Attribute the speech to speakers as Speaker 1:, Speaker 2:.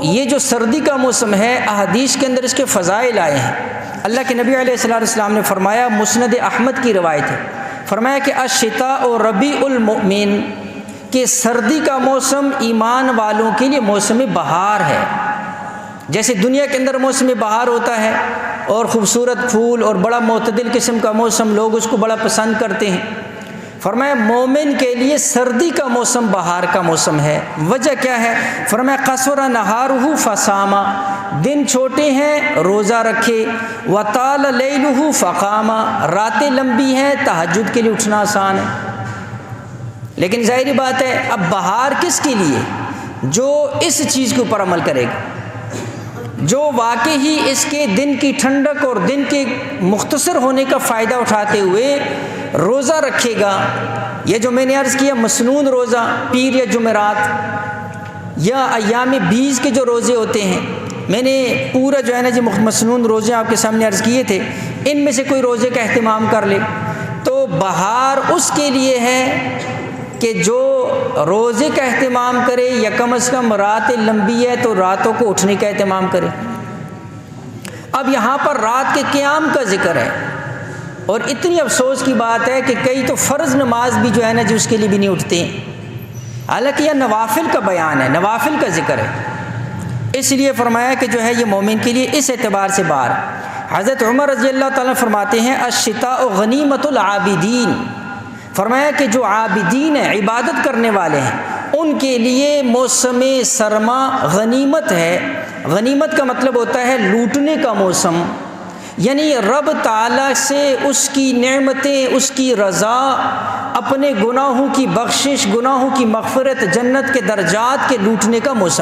Speaker 1: یہ جو سردی کا موسم ہے، احادیث کے اندر اس کے فضائل آئے ہیں۔ اللہ کے نبی علیہ السلام نے فرمایا، مسند احمد کی روایت ہے، فرمایا کہ الشتاء ربیع المؤمن، کہ سردی کا موسم ایمان والوں کے لیے موسم بہار ہے۔ جیسے دنیا کے اندر موسم بہار ہوتا ہے اور خوبصورت پھول اور بڑا معتدل قسم کا موسم، لوگ اس کو بڑا پسند کرتے ہیں، فرمایا مومن کے لیے سردی کا موسم بہار کا موسم ہے۔ وجہ کیا ہے؟ فرمایا قصر نہارہ فصام، دن چھوٹے ہیں روزہ رکھے، وطال لیلہ فقام، راتیں لمبی ہیں تہجد کے لیے اٹھنا آسان ہے۔ لیکن ظاہری بات ہے، اب بہار کس کے لیے؟ جو اس چیز کے اوپر عمل کرے گا، جو واقعی ہی اس کے دن کی ٹھنڈک اور دن کے مختصر ہونے کا فائدہ اٹھاتے ہوئے روزہ رکھے گا۔ یہ جو میں نے عرض کیا مسنون روزہ، پیر یا جمعرات یا ایام 20 کے جو روزے ہوتے ہیں، میں نے پورا جو ہے نا جی مسنون روزے آپ کے سامنے عرض کیے تھے، ان میں سے کوئی روزے کا اہتمام کر لے تو بہار اس کے لیے ہے کہ جو روزے کا اہتمام کرے یا کم از کم رات لمبی ہے تو راتوں کو اٹھنے کا اہتمام کرے۔ اب یہاں پر رات کے قیام کا ذکر ہے، اور اتنی افسوس کی بات ہے کہ کئی تو فرض نماز بھی جو ہے نا جی اس کے لیے بھی نہیں اٹھتے ہیں، حالانکہ یہ نوافل کا بیان ہے، نوافل کا ذکر ہے۔ اس لیے فرمایا کہ جو ہے یہ مومن کے لیے اس اعتبار سے بار۔ حضرت عمر رضی اللہ تعالیٰ فرماتے ہیں الشتاء غنیمت العابدین، فرمایا کہ جو عابدین ہیں، عبادت کرنے والے ہیں، ان کے لیے موسم سرما غنیمت ہے۔ غنیمت کا مطلب ہوتا ہے لوٹنے کا موسم، یعنی رب تعالیٰ سے اس کی نعمتیں، اس کی رضا، اپنے گناہوں کی بخشش، گناہوں کی مغفرت، جنت کے درجات کے لوٹنے کا موسم۔